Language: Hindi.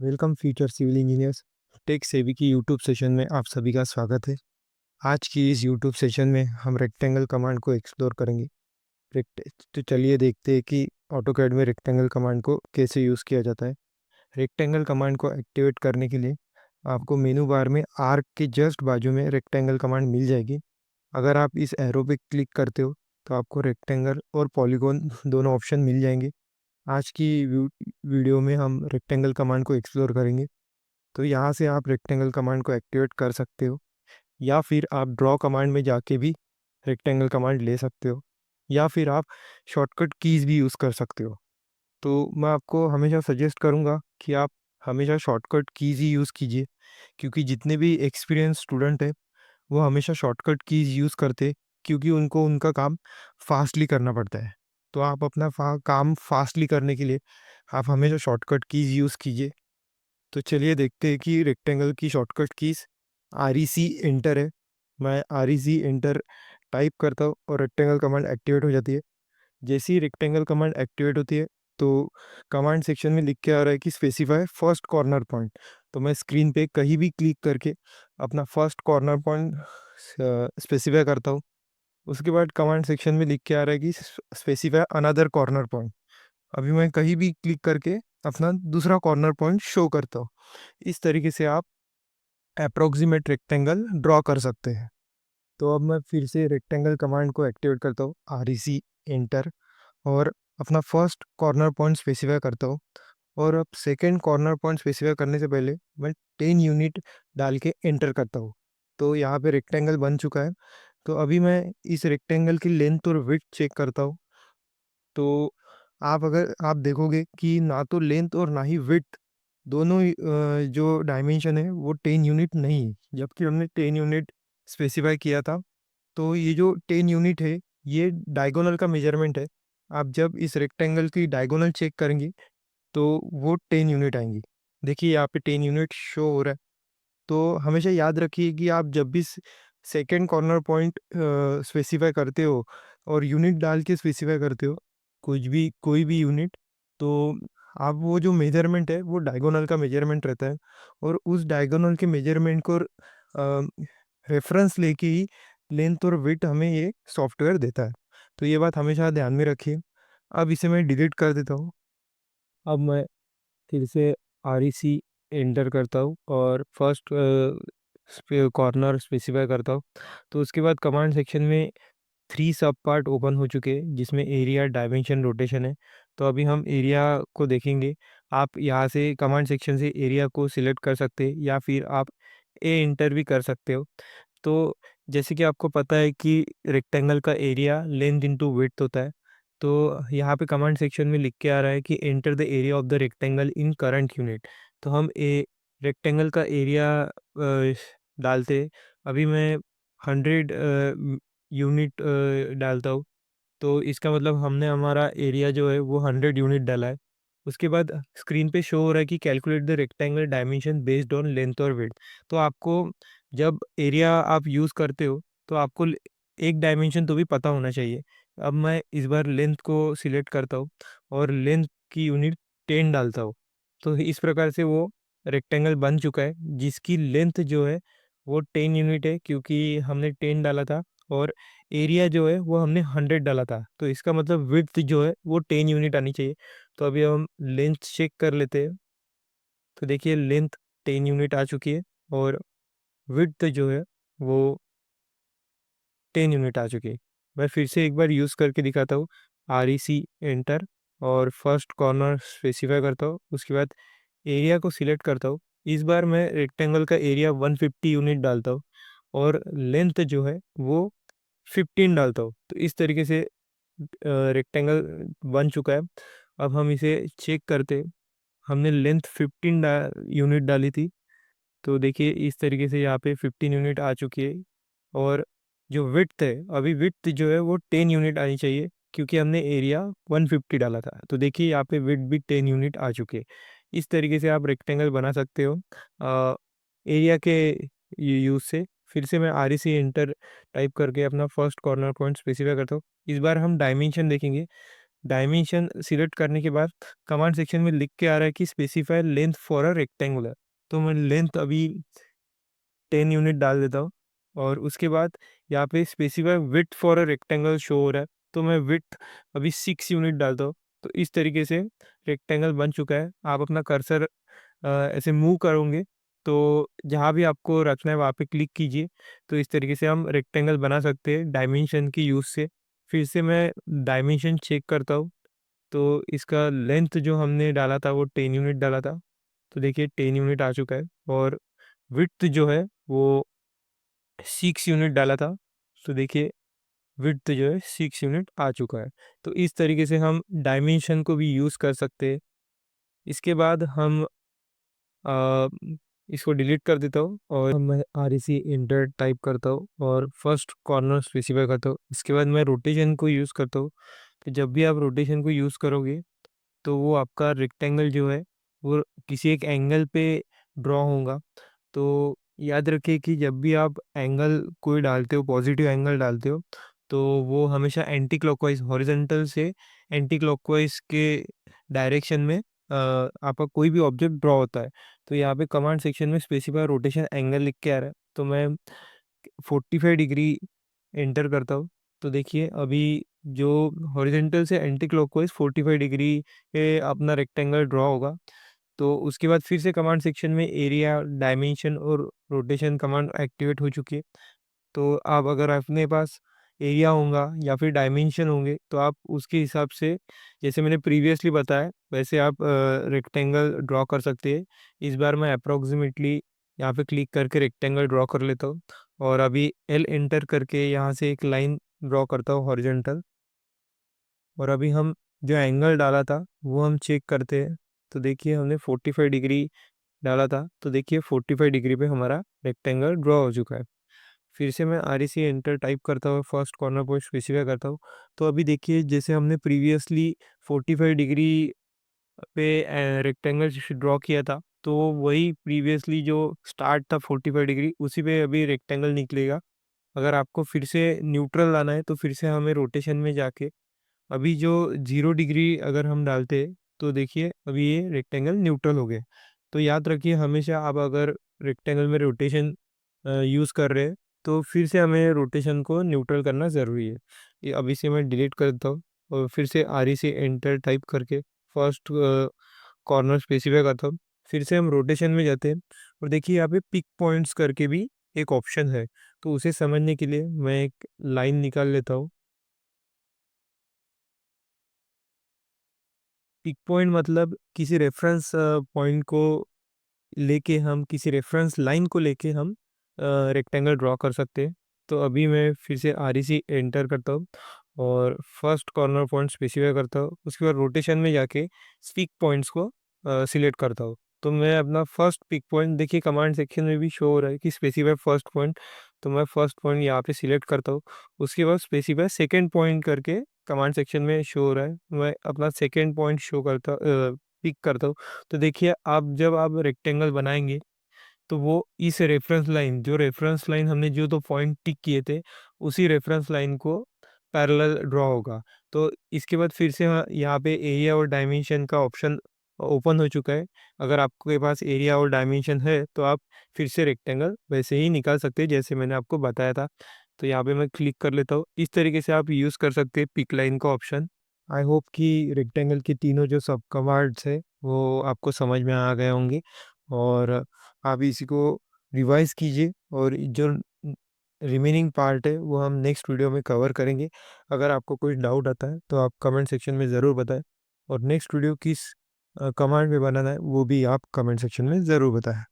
Welcome future civil engineers tech savvy की यूट्यूब सेशन में आप सभी का स्वागत है। आज की इस यूट्यूब सेशन में हम रेक्टेंगल कमांड को एक्सप्लोर करेंगे। तो चलिए देखते हैं कि ऑटोकैड में रेक्टेंगल कमांड को कैसे यूज़ किया जाता है। रेक्टेंगल कमांड को एक्टिवेट करने के लिए आपको मेनू बार में आर्क के जस्ट बाजू में रेक्टेंगल कमांड मिल जाएगी। अगर आप इस एरो पे क्लिक करते हो तो आपको रेक्टेंगल और पॉलीगॉन दोनों ऑप्शन मिल जाएंगे। आज की वीडियो में हम रेक्टेंगल कमांड को एक्सप्लोर करेंगे। तो यहाँ से आप रेक्टेंगल कमांड को एक्टिवेट कर सकते हो, या फिर आप ड्रॉ कमांड में जाके भी रेक्टेंगल कमांड ले सकते हो, या फिर आप शॉर्टकट कीज़ भी यूज़ कर सकते हो। तो मैं आपको हमेशा सजेस्ट करूँगा कि आप हमेशा शॉर्टकट कीज़ ही यूज़ कीजिए, क्योंकि जितने भी एक्सपीरियंस स्टूडेंट है वो हमेशा शॉर्टकट कीज़ यूज़ करते, क्योंकि उनको उनका काम फास्टली करना पड़ता है। तो आप अपना काम फास्टली करने के लिए आप हमेशा शॉर्टकट कीज़ यूज़ कीजिए। तो चलिए देखते हैं कि रेक्टेंगल की shortcut keys R E C enter है। मैं R E C enter type करता हूँ और रेक्टेंगल कमांड एक्टिवेट हो जाती है। जैसे ही रेक्टेंगल कमांड एक्टिवेट होती है तो कमांड सेक्शन में लिख के आ रहा है कि स्पेसिफाई फर्स्ट कॉर्नर पॉइंट। तो मैं स्क्रीन पे कहीं भी क्लिक करके अपना फर्स्ट कॉर्नर पॉइंट स्पेसिफाई करता हूँ। उसके बाद कमांड सेक्शन में लिख के आ रहा है कि स्पेसिफाई अनदर कॉर्नर पॉइंट। अभी मैं कहीं भी क्लिक करके अपना दूसरा कॉर्नर पॉइंट शो करता हूँ। इस तरीके से आप अप्रोक्सीमेट रेक्टेंगल ड्रॉ कर सकते हैं। तो अब मैं फिर से रेक्टेंगल कमांड को एक्टिवेट करता हूँ, आर ई सी एंटर, और अपना फर्स्ट कॉर्नर पॉइंट स्पेसिफाई करता हूँ। और अब सेकेंड कॉर्नर पॉइंट स्पेसिफाई करने से पहले मैं 10 यूनिट डाल के एंटर करता हूँ। तो यहाँ पे रेक्टेंगल बन चुका है। तो अभी मैं इस रेक्टेंगल की लेंथ और विड्थ चेक करता हूँ। तो अगर आप देखोगे कि ना तो लेंथ और ना ही विड्थ दोनों ही, जो डायमेंशन है वो 10 यूनिट नहीं है, जबकि हमने 10 यूनिट स्पेसिफाई किया था। तो ये जो 10 यूनिट है ये डायगोनल का मेजरमेंट है। आप जब इस रेक्टेंगल की डायगोनल चेक करेंगे तो वो 10 यूनिट आएंगी। देखिए यहाँ पे 10 यूनिट शो हो रहा है। तो हमेशा याद रखिए कि आप जब भी सेकेंड कॉर्नर पॉइंट स्पेसिफाई करते हो और यूनिट डाल के स्पेसिफाई करते हो, कुछ भी कोई भी यूनिट, तो आप वो जो मेजरमेंट है वो डायगोनल का मेजरमेंट रहता है। और उस डायगोनल के मेजरमेंट को रेफरेंस लेके ही लेंथ और विड्थ हमें ये सॉफ्टवेयर देता है। तो ये बात हमेशा ध्यान में रखिए। अब इसे मैं डिलीट कर देता हूँ। अब मैं फिर से आर ई सी एंटर करता हूँ और फर्स्ट कॉर्नर स्पेसिफाई करता हूँ। तो उसके बाद कमांड सेक्शन में 3 सब पार्ट ओपन हो चुके हैं, जिसमें एरिया, डायमेंशन, रोटेशन है। तो अभी हम एरिया को देखेंगे। आप यहाँ से कमांड सेक्शन से एरिया को सिलेक्ट कर सकते हैं, या फिर आप ए इंटर भी कर सकते हो। तो जैसे कि आपको पता है कि रेक्टेंगल का एरिया लेंथ इंटू विड्थ होता है। तो यहाँ पे कमांड सेक्शन में लिख के आ रहा है कि enter the area of the rectangle in current unit. तो हम ए रेक्टेंगल का एरिया डालते हैं। अभी मैं 100 यूनिट डालता हूँ। तो इसका मतलब हमने हमारा एरिया जो है वो 100 यूनिट डाला है। उसके बाद स्क्रीन पे शो हो रहा है कि calculate the rectangle dimension based on length और विड्थ। तो आपको जब एरिया आप यूज़ करते हो तो आपको एक डायमेंशन तो भी पता होना चाहिए। अब मैं इस बार लेंथ को सिलेक्ट करता हूँ और लेंथ की यूनिट 10 डालता हूँ। तो इस प्रकार से वो रेक्टेंगल बन चुका है, जिसकी लेंथ जो है वो 10 यूनिट है, क्योंकि हमने 10 डाला था। और एरिया जो है वो हमने 100 डाला था। तो इसका मतलब विड्थ जो है वो 10 यूनिट आनी चाहिए। तो अभी हम लेंथ चेक कर लेते हैं। तो देखिए लेंथ 10 यूनिट आ चुकी है, और विड्थ जो है वो 10 यूनिट आ चुकी है। मैं फिर से एक बार यूज़ करके दिखाता हूँ। आर ई सी एंटर, और फर्स्ट कॉर्नर स्पेसिफाई करता हूँ। उसके बाद एरिया को सिलेक्ट करता हूँ। इस बार मैं रेक्टेंगल का एरिया 150 यूनिट डालता हूँ, और लेंथ जो है वो 15 डालता हूँ। तो इस तरीके से रेक्टेंगल बन चुका है। अब हम इसे चेक करते हैं। हमने लेंथ 15 यूनिट डाली थी। तो देखिए इस तरीके से यहाँ पे 15 यूनिट आ चुकी है। और जो विड्थ है, अभी विड्थ जो है वो 10 यूनिट आनी चाहिए, क्योंकि हमने एरिया 150 डाला था। तो देखिए यहाँ पे विड्थ भी 10 यूनिट आ चुके हैं। इस तरीके से आप रेक्टेंगल बना सकते हो एरिया के यूज़ से। फिर से मैं R E C enter type करके अपना फर्स्ट कॉर्नर पॉइंट स्पेसिफाई करता हूँ। इस बार हम डायमेंशन देखेंगे। डायमेंशन सिलेक्ट करने के बाद कमांड सेक्शन में लिख के आ रहा है कि specify length for a rectangular, तो मैं लेंथ अभी 10 यूनिट डाल देता हूँ। और उसके बाद यहाँ पे specify width for a rectangle show हो रहा है, तो मैं विड्थ अभी 6 यूनिट डालता हूँ। तो इस तरीके से रेक्टेंगल बन चुका है। आप अपना कर्सर ऐसे मूव करोगे तो जहाँ भी आपको रखना है वहाँ पे क्लिक कीजिए। तो इस तरीके से हम रेक्टेंगल बना सकते हैं डायमेंशन की यूज़ से। फिर से मैं डायमेंशन चेक करता हूँ, तो इसका लेंथ जो हमने डाला था वो 10 यूनिट डाला था, तो देखिए 10 यूनिट आ चुका है। और विड्थ जो है वो 6 यूनिट डाला था, तो देखिए विड्थ जो है 6 यूनिट आ चुका है। तो इस तरीके से हम डायमेंशन को भी यूज़ कर सकते हैं। इसके बाद हम अ, इसको डिलीट कर देता हूँ और मैं REC इंटर टाइप करता हूँ और फर्स्ट कॉर्नर स्पेसिफाई करता हूँ। इसके बाद मैं रोटेशन को यूज़ करता हूँ। तो जब भी आप रोटेशन को यूज़ करोगे तो वो आपका रेक्टेंगल जो है वो किसी एक एंगल पे ड्रॉ होगा। तो याद रखिए कि जब भी आप एंगल कोई डालते हो, पॉजिटिव एंगल डालते हो, तो वो हमेशा एंटी क्लॉकवाइज हॉरिजॉन्टल से एंटी क्लॉकवाइज के डायरेक्शन में आपका कोई भी ऑब्जेक्ट ड्रॉ होता है। तो यहाँ पे कमांड सेक्शन में स्पेसिफाई रोटेशन एंगल लिख के आ रहा है, तो मैं 45 डिग्री एंटर करता हूँ। तो देखिए अभी जो हॉरिजॉन्टल से एंटी क्लॉकवाइज 45 डिग्री पे अपना रेक्टेंगल ड्रॉ होगा। तो उसके बाद फिर से कमांड सेक्शन में एरिया, डायमेंशन और रोटेशन कमांड एक्टिवेट हो चुकी है। तो आप अगर अपने पास एरिया होगा या फिर डायमेंशन होंगे तो आप उसके हिसाब से, जैसे मैंने प्रीवियसली बताया वैसे आप रेक्टेंगल ड्रॉ कर सकते हैं। इस बार मैं अप्रोक्सीमेटली यहाँ पे क्लिक करके रेक्टेंगल ड्रॉ कर लेता हूँ और अभी एल एंटर करके यहाँ से एक लाइन ड्रॉ करता हूँ हॉरिजॉन्टल। और अभी हम जो एंगल डाला था वो हम चेक करते हैं। तो देखिए हमने 45 डिग्री डाला था, तो देखिए 45 डिग्री पे हमारा रेक्टेंगल ड्रॉ हो चुका है। फिर से मैं REC एंटर टाइप करता हूँ, फर्स्ट कॉर्नर पॉइंट स्पेसिफाई करता हूँ। तो अभी देखिए जैसे हमने प्रीवियसली 45 डिग्री पे रेक्टेंगल ड्रॉ किया था, तो वही प्रीवियसली जो स्टार्ट था 45 डिग्री उसी पे अभी रेक्टेंगल निकलेगा। अगर आपको फिर से न्यूट्रल लाना है तो फिर से हमें रोटेशन में जाके अभी जो 0 डिग्री अगर हम डालते हैं तो देखिए अभी ये रेक्टेंगल न्यूट्रल हो गए। तो याद रखिए हमेशा आप अगर रेक्टेंगल में रोटेशन यूज़ कर रहे हैं तो फिर से हमें रोटेशन को न्यूट्रल करना ज़रूरी है। ये अभी से मैं डिलीट कर देता हूँ और फिर से REC एंटर टाइप करके फर्स्ट कॉर्नर स्पेसिफाई करता हूँ। फिर से हम रोटेशन में जाते हैं और देखिए यहाँ पे पिक पॉइंट्स करके भी एक ऑप्शन है, तो उसे समझने के लिए मैं एक लाइन निकाल लेता हूँ। पिक पॉइंट मतलब किसी रेफरेंस पॉइंट को लेके हम किसी रेफरेंस लाइन को लेके हम रेक्टेंगल ड्रॉ कर सकते हैं। तो अभी मैं फिर से REC एंटर करता हूँ और फर्स्ट कॉर्नर पॉइंट स्पेसिफाई करता हूँ। उसके बाद रोटेशन में जाके पिक पॉइंट्स को सिलेक्ट करता हूँ। तो मैं अपना फर्स्ट पिक पॉइंट देखिए कमांड सेक्शन में भी शो हो रहा है कि स्पेसिफाई फर्स्ट पॉइंट, तो मैं फर्स्ट पॉइंट यहाँ पे सिलेक्ट करता हूँ। उसके बाद स्पेसिफाई सेकेंड पॉइंट करके कमांड सेक्शन में शो हो रहा है, मैं अपना सेकेंड पॉइंट शो करता पिक करता हूँ। तो देखिए आप जब आप रेक्टेंगल बनाएंगे तो वो इस रेफरेंस लाइन, जो रेफरेंस लाइन हमने जो दो पॉइंट टिक किए थे उसी रेफरेंस लाइन को पैरेलल ड्रॉ होगा। तो इसके बाद फिर से यहाँ पे एरिया और डायमेंशन का ऑप्शन ओपन हो चुका है। अगर आपके पास एरिया और डायमेंशन है तो आप फिर से रेक्टेंगल वैसे ही निकाल सकते हैं जैसे मैंने आपको बताया था। तो यहाँ पे मैं क्लिक कर लेता हूँ। इस तरीके से आप यूज़ कर सकते हैं पिक लाइन का ऑप्शन। आई होप कि रेक्टेंगल के तीनों जो सब कमांड्स है वो आपको समझ में आ गए होंगे और आप इसी को रिवाइज कीजिए और जो रिमेनिंग पार्ट है वो हम नेक्स्ट वीडियो में कवर करेंगे। अगर आपको कोई डाउट आता है तो आप कमेंट सेक्शन में ज़रूर बताएं और नेक्स्ट वीडियो किस कमांड में बनाना है वो भी आप कमेंट सेक्शन में ज़रूर बताएं।